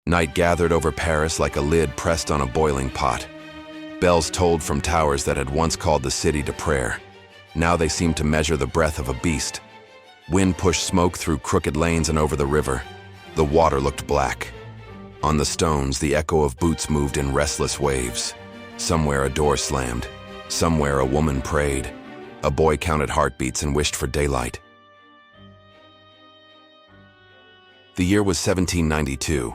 Night gathered over Paris like a lid pressed on a boiling pot. Bells tolled from towers that had once called the city to prayer. Now they seemed to measure the breath of a beast. Wind pushed smoke through crooked lanes and over the river. The water looked black. On the stones, the echo of boots moved in restless waves. Somewhere a door slammed. Somewhere a woman prayed. A boy counted heartbeats and wished for daylight. The year was 1792.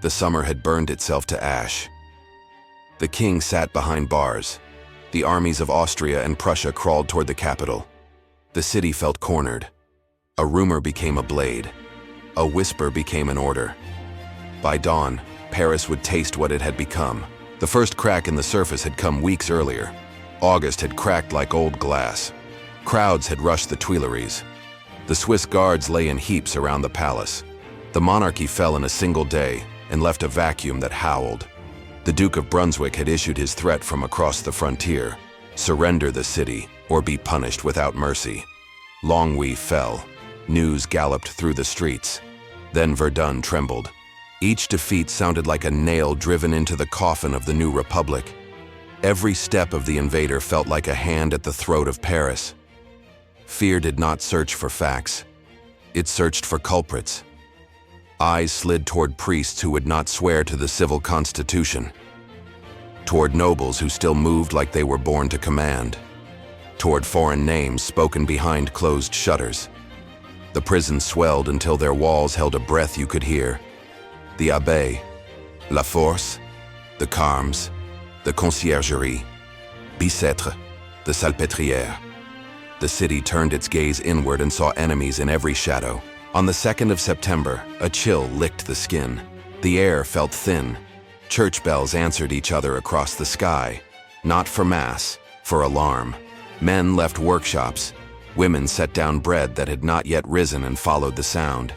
The summer had burned itself to ash. The king sat behind bars. The armies of Austria and Prussia crawled toward the capital. The city felt cornered. A rumor became a blade. A whisper became an order. By dawn, Paris would taste what it had become. The first crack in the surface had come weeks earlier. August had cracked like old glass. Crowds had rushed the Tuileries. The Swiss guards lay in heaps around the palace. The monarchy fell in a single day and left a vacuum that howled. The Duke of Brunswick had issued his threat from across the frontier: surrender the city or be punished without mercy. Longwy fell. News galloped through the streets. Then Verdun trembled. Each defeat sounded like a nail driven into the coffin of the new republic. Every step of the invader felt like a hand at the throat of Paris. Fear did not search for facts. It searched for culprits. Eyes slid toward priests who would not swear to the civil constitution, toward nobles who still moved like they were born to command, toward foreign names spoken behind closed shutters. The prisons swelled until their walls held a breath you could hear. The Abbaye, La Force, the Carmes, the Conciergerie, Bicêtre, the Salpêtrière. The city turned its gaze inward and saw enemies in every shadow. On the 2nd of September, a chill licked the skin. The air felt thin. Church bells answered each other across the sky. Not for mass, for alarm. Men left workshops. Women set down bread that had not yet risen and followed the sound.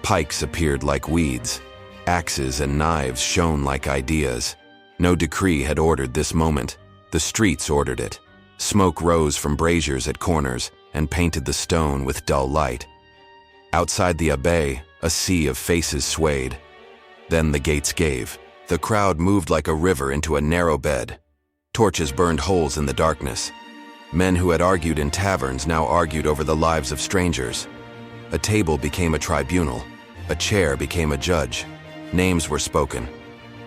Pikes appeared like weeds. Axes and knives shone like ideas. No decree had ordered this moment. The streets ordered it. Smoke rose from braziers at corners and painted the stone with dull light. Outside the Abbaye, a sea of faces swayed. Then the gates gave. The crowd moved like a river into a narrow bed. Torches burned holes in the darkness. Men who had argued in taverns now argued over the lives of strangers. A table became a tribunal. A chair became a judge. Names were spoken.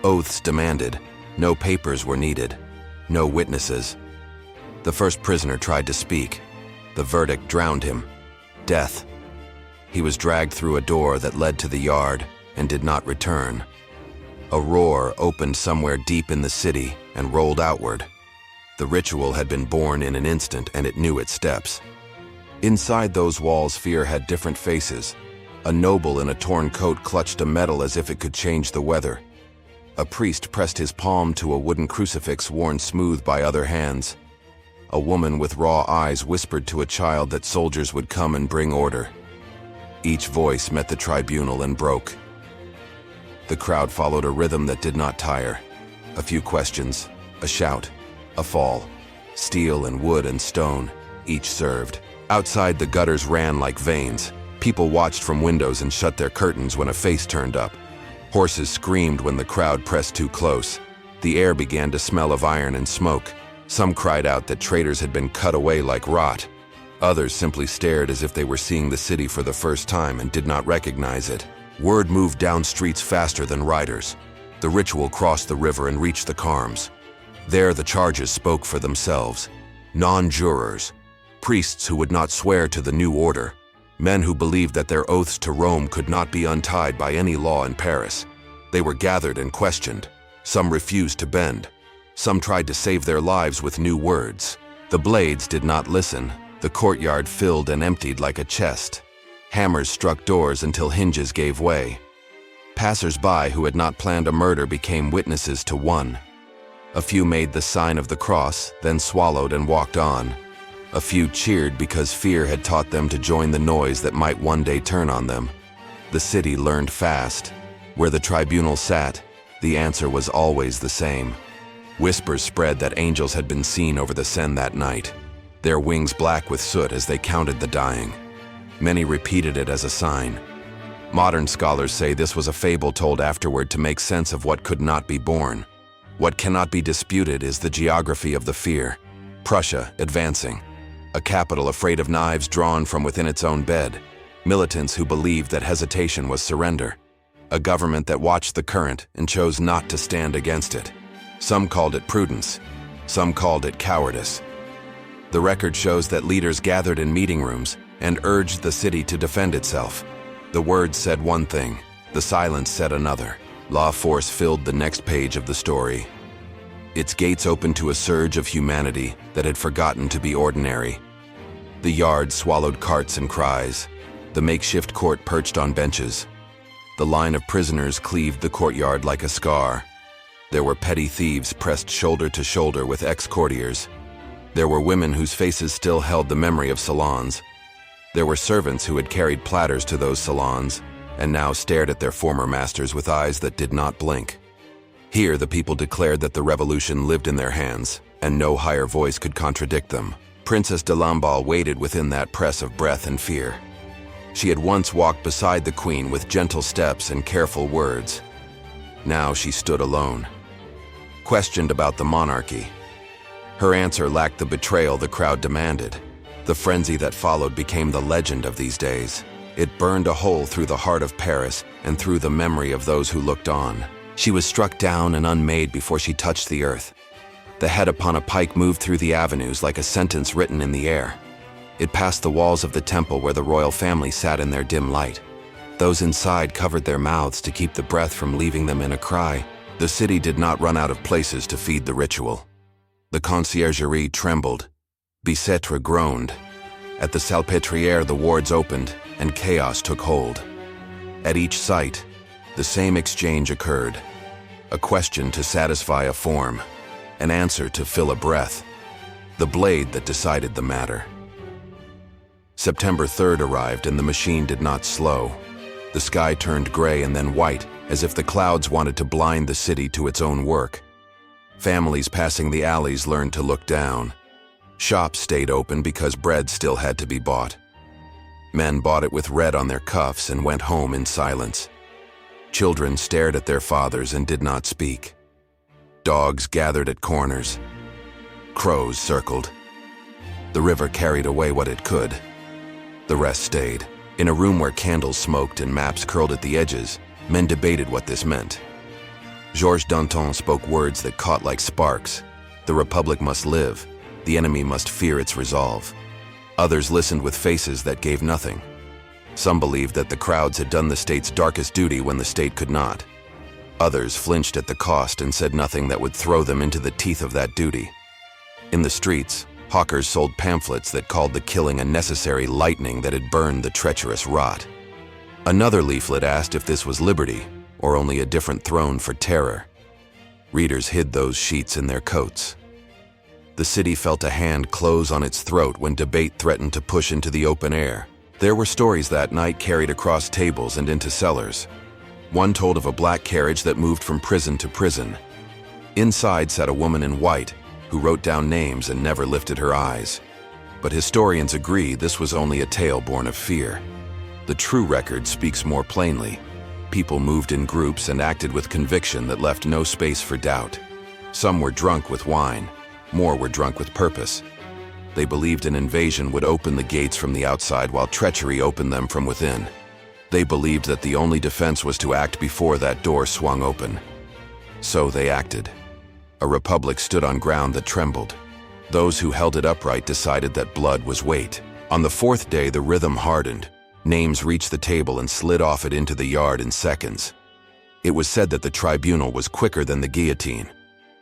Oaths demanded. No papers were needed. No witnesses. The first prisoner tried to speak. The verdict drowned him. Death. He was dragged through a door that led to the yard and did not return. A roar opened somewhere deep in the city and rolled outward. The ritual had been born in an instant and it knew its steps. Inside those walls, fear had different faces. A noble in a torn coat clutched a medal as if it could change the weather. A priest pressed his palm to a wooden crucifix worn smooth by other hands. A woman with raw eyes whispered to a child that soldiers would come and bring order. Each voice met the tribunal and broke. The crowd followed a rhythm that did not tire. A few questions, a shout, a fall. Steel and wood and stone, each served. Outside, the gutters ran like veins. People watched from windows and shut their curtains when a face turned up. Horses screamed when the crowd pressed too close. The air began to smell of iron and smoke. Some cried out that traitors had been cut away like rot. Others simply stared as if they were seeing the city for the first time and did not recognize it. Word moved down streets faster than riders. The ritual crossed the river and reached the Carmes. There the charges spoke for themselves. Non-jurors, priests who would not swear to the new order, men who believed that their oaths to Rome could not be untied by any law in Paris. They were gathered and questioned. Some refused to bend. Some tried to save their lives with new words. The blades did not listen. The courtyard filled and emptied like a chest. Hammers struck doors until hinges gave way. Passers-by who had not planned a murder became witnesses to one. A few made the sign of the cross, then swallowed and walked on. A few cheered because fear had taught them to join the noise that might one day turn on them. The city learned fast. Where the tribunal sat, the answer was always the same. Whispers spread that angels had been seen over the Seine that night, their wings black with soot as they counted the dying. Many repeated it as a sign. Modern scholars say this was a fable told afterward to make sense of what could not be borne. What cannot be disputed is the geography of the fear. Prussia advancing. A capital afraid of knives drawn from within its own bed. Militants who believed that hesitation was surrender. A government that watched the current and chose not to stand against it. Some called it prudence. Some called it cowardice. The record shows that leaders gathered in meeting rooms and urged the city to defend itself. The words said one thing, the silence said another. Law force filled the next page of the story. Its gates opened to a surge of humanity that had forgotten to be ordinary. The yard swallowed carts and cries. The makeshift court perched on benches. The line of prisoners cleaved the courtyard like a scar. There were petty thieves pressed shoulder to shoulder with ex-courtiers. There were women whose faces still held the memory of salons. There were servants who had carried platters to those salons and now stared at their former masters with eyes that did not blink. Here the people declared that the revolution lived in their hands, and no higher voice could contradict them. Princess de Lamballe waited within that press of breath and fear. She had once walked beside the queen with gentle steps and careful words. Now she stood alone, questioned about the monarchy. Her answer lacked the betrayal the crowd demanded. The frenzy that followed became the legend of these days. It burned a hole through the heart of Paris and through the memory of those who looked on. She was struck down and unmade before she touched the earth. The head upon a pike moved through the avenues like a sentence written in the air. It passed the walls of the temple where the royal family sat in their dim light. Those inside covered their mouths to keep the breath from leaving them in a cry. The city did not run out of places to feed the ritual. The conciergerie trembled. Bicêtre groaned. At the Salpêtrière the wards opened and chaos took hold. At each site, the same exchange occurred. A question to satisfy a form. An answer to fill a breath. The blade that decided the matter. September 3rd arrived and the machine did not slow. The sky turned gray and then white, as if the clouds wanted to blind the city to its own work. Families passing the alleys learned to look down. Shops stayed open because bread still had to be bought. Men bought it with red on their cuffs and went home in silence. Children stared at their fathers and did not speak. Dogs gathered at corners. Crows circled. The river carried away what it could. The rest stayed. In a room where candles smoked and maps curled at the edges, men debated what this meant. Georges Danton spoke words that caught like sparks. The Republic must live. The enemy must fear its resolve. Others listened with faces that gave nothing. Some believed that the crowds had done the state's darkest duty when the state could not. Others flinched at the cost and said nothing that would throw them into the teeth of that duty. In the streets, hawkers sold pamphlets that called the killing a necessary lightning that had burned the treacherous rot. Another leaflet asked if this was liberty, or only a different throne for terror. Readers hid those sheets in their coats. The city felt a hand close on its throat when debate threatened to push into the open air. There were stories that night carried across tables and into cellars. One told of a black carriage that moved from prison to prison. Inside sat a woman in white, who wrote down names and never lifted her eyes. But historians agree this was only a tale born of fear. The true record speaks more plainly. People moved in groups and acted with conviction that left no space for doubt. Some were drunk with wine. More were drunk with purpose. They believed an invasion would open the gates from the outside while treachery opened them from within. They believed that the only defense was to act before that door swung open. So they acted. A republic stood on ground that trembled. Those who held it upright decided that blood was weight. On the fourth day, the rhythm hardened. Names reached the table and slid off it into the yard in seconds. It was said that the tribunal was quicker than the guillotine.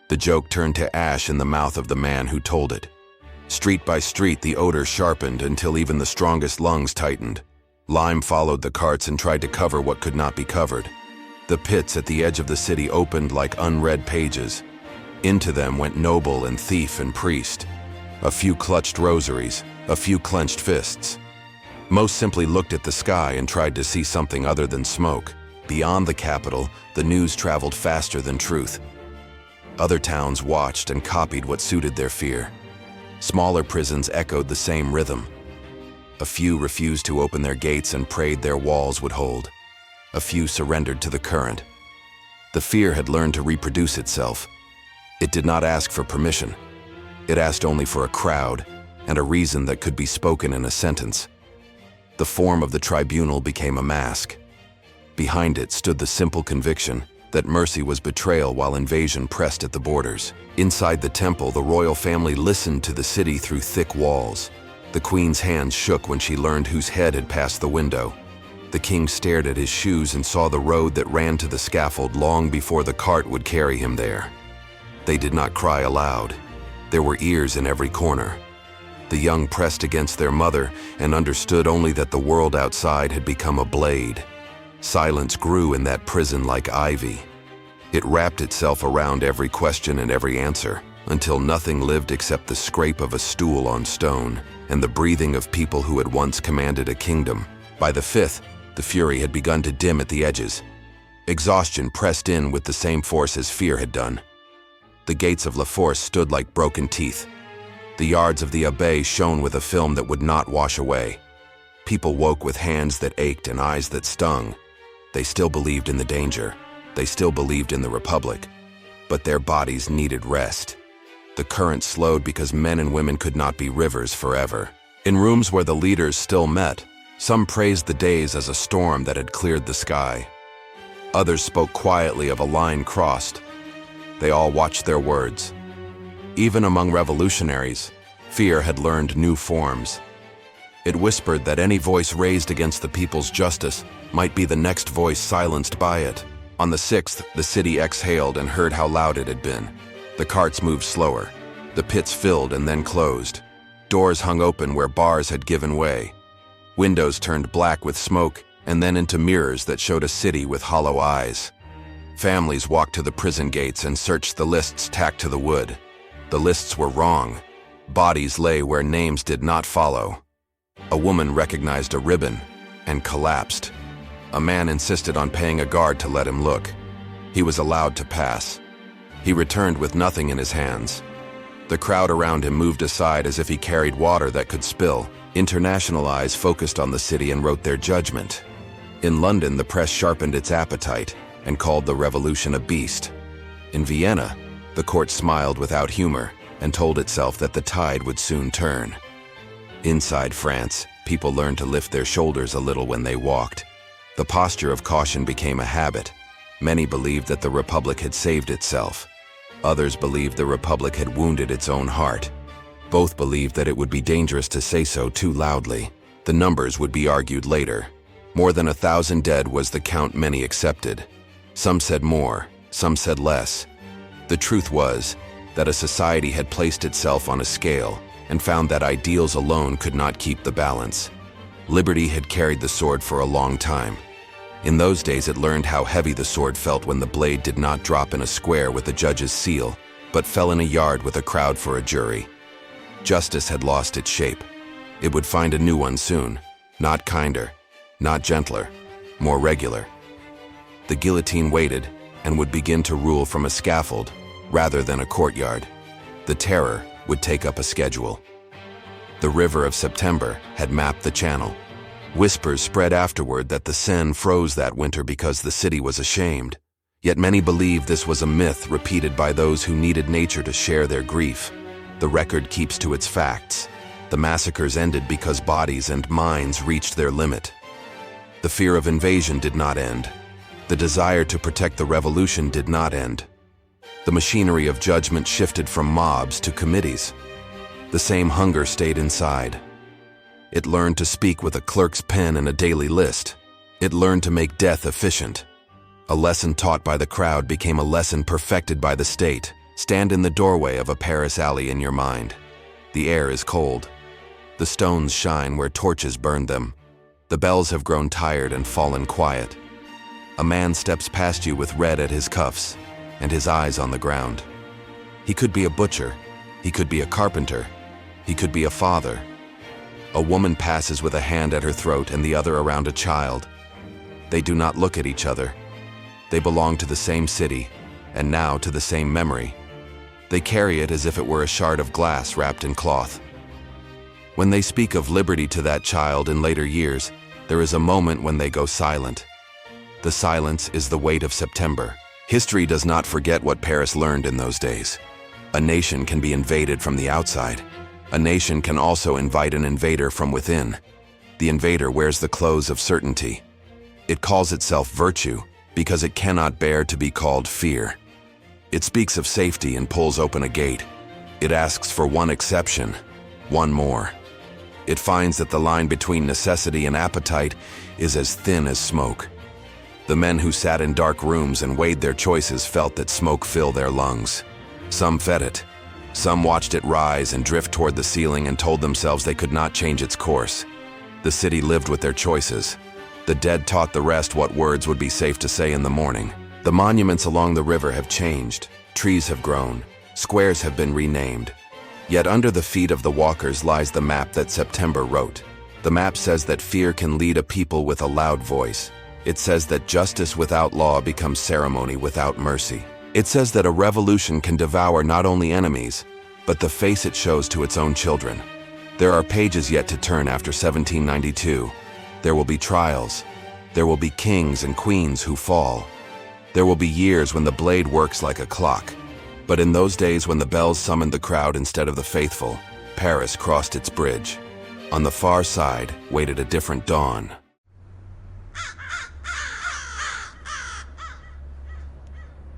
The joke turned to ash in the mouth of the man who told it. Street by street, the odor sharpened until even the strongest lungs tightened. Lime followed the carts and tried to cover what could not be covered. The pits at the edge of the city opened like unread pages. Into them went noble and thief and priest. A few clutched rosaries, a few clenched fists. Most simply looked at the sky and tried to see something other than smoke. Beyond the capital, the news traveled faster than truth. Other towns watched and copied what suited their fear. Smaller prisons echoed the same rhythm. A few refused to open their gates and prayed their walls would hold. A few surrendered to the current. The fear had learned to reproduce itself. It did not ask for permission. It asked only for a crowd and a reason that could be spoken in a sentence. The form of the tribunal became a mask. Behind it stood the simple conviction that mercy was betrayal while invasion pressed at the borders. Inside the temple, the royal family listened to the city through thick walls. The queen's hands shook when she learned whose head had passed the window. The king stared at his shoes and saw the road that ran to the scaffold long before the cart would carry him there. They did not cry aloud. There were ears in every corner. The young pressed against their mother and understood only that the world outside had become a blade. Silence grew in that prison like ivy. It wrapped itself around every question and every answer, until nothing lived except the scrape of a stool on stone and the breathing of people who had once commanded a kingdom. By the fifth, the fury had begun to dim at the edges. Exhaustion pressed in with the same force as fear had done. The gates of La Force stood like broken teeth. The yards of the Abbaye shone with a film that would not wash away. People woke with hands that ached and eyes that stung. They still believed in the danger. They still believed in the Republic. But their bodies needed rest. The current slowed because men and women could not be rivers forever. In rooms where the leaders still met, some praised the days as a storm that had cleared the sky. Others spoke quietly of a line crossed. They all watched their words. Even among revolutionaries, fear had learned new forms. It whispered that any voice raised against the people's justice might be the next voice silenced by it. On the 6th, the city exhaled and heard how loud it had been. The carts moved slower. The pits filled and then closed. Doors hung open where bars had given way. Windows turned black with smoke and then into mirrors that showed a city with hollow eyes. Families walked to the prison gates and searched the lists tacked to the wood. The lists were wrong. Bodies lay where names did not follow. A woman recognized a ribbon and collapsed. A man insisted on paying a guard to let him look. He was allowed to pass. He returned with nothing in his hands. The crowd around him moved aside as if he carried water that could spill. International eyes focused on the city and wrote their judgment. In London, the press sharpened its appetite and called the revolution a beast. In Vienna, the court smiled without humor and told itself that the tide would soon turn. Inside France, people learned to lift their shoulders a little when they walked. The posture of caution became a habit. Many believed that the Republic had saved itself. Others believed the Republic had wounded its own heart. Both believed that it would be dangerous to say so too loudly. The numbers would be argued later. More than 1,000 dead was the count many accepted. Some said more, some said less. The truth was that a society had placed itself on a scale and found that ideals alone could not keep the balance. Liberty had carried the sword for a long time. In those days, it learned how heavy the sword felt when the blade did not drop in a square with a judge's seal, but fell in a yard with a crowd for a jury. Justice had lost its shape. It would find a new one soon, not kinder, not gentler, more regular. The guillotine waited and would begin to rule from a scaffold rather than a courtyard. The terror would take up a schedule. The river of September had mapped the channel. Whispers spread afterward that the Seine froze that winter because the city was ashamed. Yet many believed this was a myth repeated by those who needed nature to share their grief. The record keeps to its facts. The massacres ended because bodies and minds reached their limit. The fear of invasion did not end. The desire to protect the revolution did not end. The machinery of judgment shifted from mobs to committees. The same hunger stayed inside. It learned to speak with a clerk's pen and a daily list. It learned to make death efficient. A lesson taught by the crowd became a lesson perfected by the state. Stand in the doorway of a Paris alley in your mind. The air is cold. The stones shine where torches burned them. The bells have grown tired and fallen quiet. A man steps past you with red at his cuffs and his eyes on the ground. He could be a butcher. He could be a carpenter. He could be a father. A woman passes with a hand at her throat and the other around a child. They do not look at each other. They belong to the same city, and now to the same memory. They carry it as if it were a shard of glass wrapped in cloth. When they speak of liberty to that child in later years, there is a moment when they go silent. The silence is the weight of September. History does not forget what Paris learned in those days. A nation can be invaded from the outside. A nation can also invite an invader from within. The invader wears the clothes of certainty. It calls itself virtue because it cannot bear to be called fear. It speaks of safety and pulls open a gate. It asks for one exception, one more. It finds that the line between necessity and appetite is as thin as smoke. The men who sat in dark rooms and weighed their choices felt that smoke filled their lungs. Some fed it. Some watched it rise and drift toward the ceiling and told themselves they could not change its course. The city lived with their choices. The dead taught the rest what words would be safe to say in the morning. The monuments along the river have changed. Trees have grown. Squares have been renamed. Yet under the feet of the walkers lies the map that September wrote. The map says that fear can lead a people with a loud voice. It says that justice without law becomes ceremony without mercy. It says that a revolution can devour not only enemies, but the face it shows to its own children. There are pages yet to turn after 1792. There will be trials. There will be kings and queens who fall. There will be years when the blade works like a clock. But in those days when the bells summoned the crowd instead of the faithful, Paris crossed its bridge. On the far side waited a different dawn.